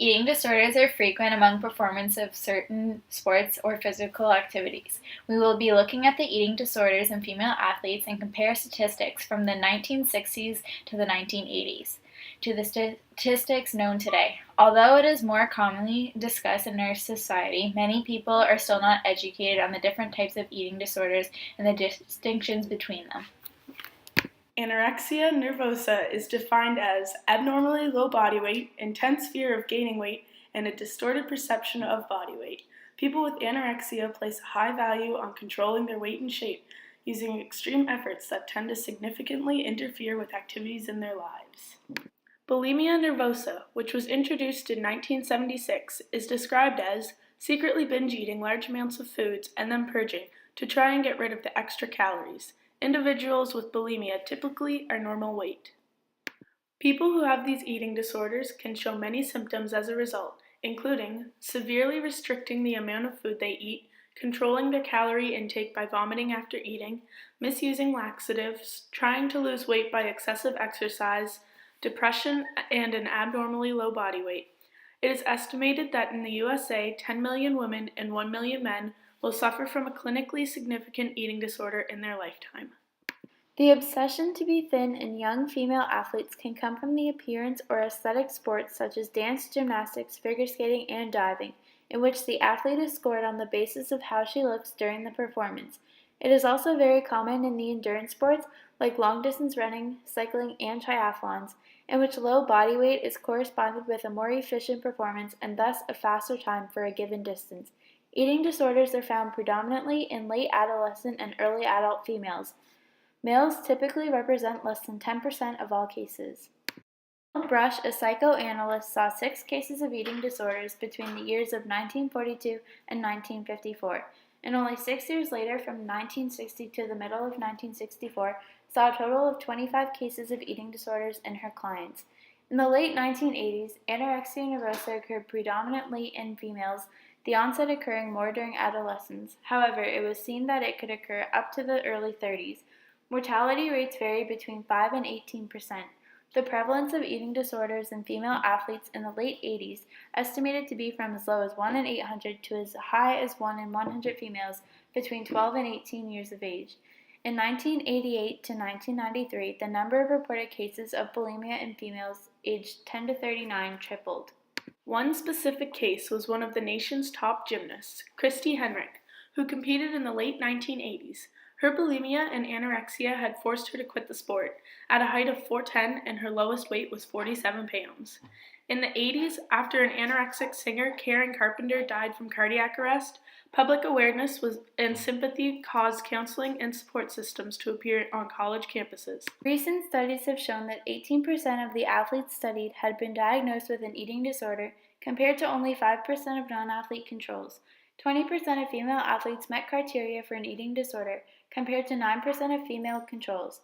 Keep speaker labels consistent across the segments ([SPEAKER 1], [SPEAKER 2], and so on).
[SPEAKER 1] Eating disorders are frequent among performers of certain sports or physical activities. We will be looking at the eating disorders in female athletes and compare statistics from the 1960s to the 1980s to the statistics known today. Although it is more commonly discussed in our society, many people are still not educated on the different types of eating disorders and the distinctions between them.
[SPEAKER 2] Anorexia nervosa is defined as abnormally low body weight, intense fear of gaining weight, and a distorted perception of body weight. People with anorexia place a high value on controlling their weight and shape, using extreme efforts that tend to significantly interfere with activities in their lives. Bulimia nervosa, which was introduced in 1976, is described as secretly binge eating large amounts of foods and then purging to try and get rid of the extra calories. Individuals with bulimia typically are normal weight. People who have these eating disorders can show many symptoms as a result, including severely restricting the amount of food they eat, controlling their calorie intake by vomiting after eating, misusing laxatives, trying to lose weight by excessive exercise, depression, and an abnormally low body weight. It is estimated that in the USA, 10 million women and 1 million men will suffer from a clinically significant eating disorder in their lifetime.
[SPEAKER 3] The obsession to be thin in young female athletes can come from the appearance or aesthetic sports such as dance, gymnastics, figure skating, and diving, in which the athlete is scored on the basis of how she looks during the performance. It is also very common in the endurance sports like long-distance running, cycling, and triathlons, in which low body weight is corresponded with a more efficient performance and thus a faster time for a given distance. Eating disorders are found predominantly in late adolescent and early adult females. Males typically represent less than 10% of all cases. Brush, a psychoanalyst, saw 6 cases of eating disorders between the years of 1942 and 1954, and only 6 years later, from 1960 to the middle of 1964, saw a total of 25 cases of eating disorders in her clients. In the late 1980s, anorexia nervosa occurred predominantly in females, the onset occurring more during adolescence. However, it was seen that it could occur up to the early 30s. Mortality rates vary between 5 and 18%. The prevalence of eating disorders in female athletes in the late 80s estimated to be from as low as 1 in 800 to as high as 1 in 100 females between 12 and 18 years of age. In 1988 to 1993, the number of reported cases of bulimia in females aged 10 to 39 tripled.
[SPEAKER 2] One specific case was one of the nation's top gymnasts, Christy Henrik, who competed in the late 1980s. Her bulimia and anorexia had forced her to quit the sport, at a height of 4'10", and her lowest weight was 47 pounds. In the 80s, after an anorexic singer, Karen Carpenter, died from cardiac arrest, public awareness and sympathy caused counseling and support systems to appear on college campuses.
[SPEAKER 3] Recent studies have shown that 18% of the athletes studied had been diagnosed with an eating disorder, compared to only 5% of non-athlete controls. 20% of female athletes met criteria for an eating disorder, compared to 9% of female controls.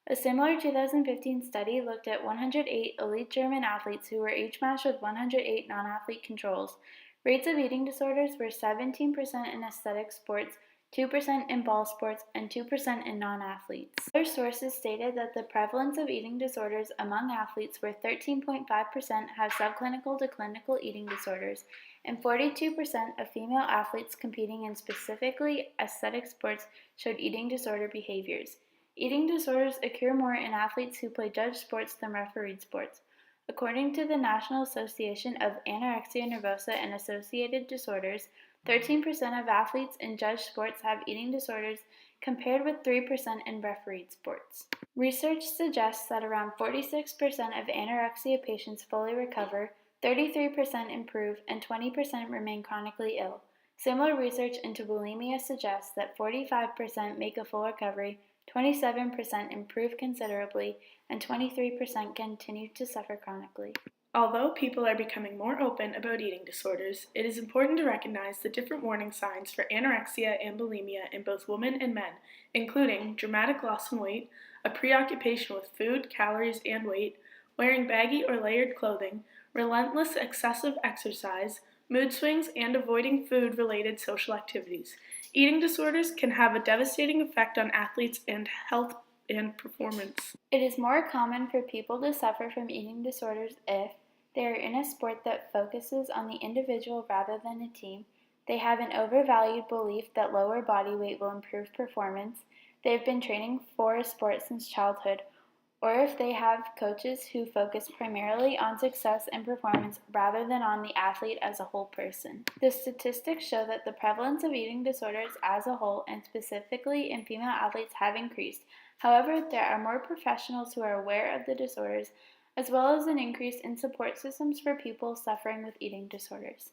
[SPEAKER 3] A similar 2015 study looked at 108 elite German athletes who were age matched with 108 non-athlete controls. Rates of eating disorders were 17% in aesthetic sports, 2% in ball sports, and 2% in non-athletes. Other sources stated that the prevalence of eating disorders among athletes were 13.5% have subclinical to clinical eating disorders, and 42% of female athletes competing in specifically aesthetic sports showed eating disorder behaviors. Eating disorders occur more in athletes who play judged sports than refereed sports. According to the National Association of Anorexia Nervosa and Associated Disorders, 13% of athletes in judged sports have eating disorders, compared with 3% in refereed sports. Research suggests that around 46% of anorexia patients fully recover, 33% improve, and 20% remain chronically ill. Similar research into bulimia suggests that 45% make a full recovery, 27% improve considerably, and 23% continue to suffer chronically.
[SPEAKER 2] Although people are becoming more open about eating disorders, it is important to recognize the different warning signs for anorexia and bulimia in both women and men, including dramatic loss in weight, a preoccupation with food, calories, and weight, wearing baggy or layered clothing, relentless excessive exercise, mood swings, and avoiding food-related social activities. Eating disorders can have a devastating effect on athletes and health and performance.
[SPEAKER 3] It is more common for people to suffer from eating disorders if They are in a sport that focuses on the individual rather than a team. They have an overvalued belief that lower body weight will improve performance. They have been training for a sport since childhood, or if they have coaches who focus primarily on success and performance rather than on the athlete as a whole person. The statistics show that the prevalence of eating disorders as a whole, and specifically in female athletes, have increased. However, there are more professionals who are aware of the disorders, as well as an increase in support systems for people suffering with eating disorders.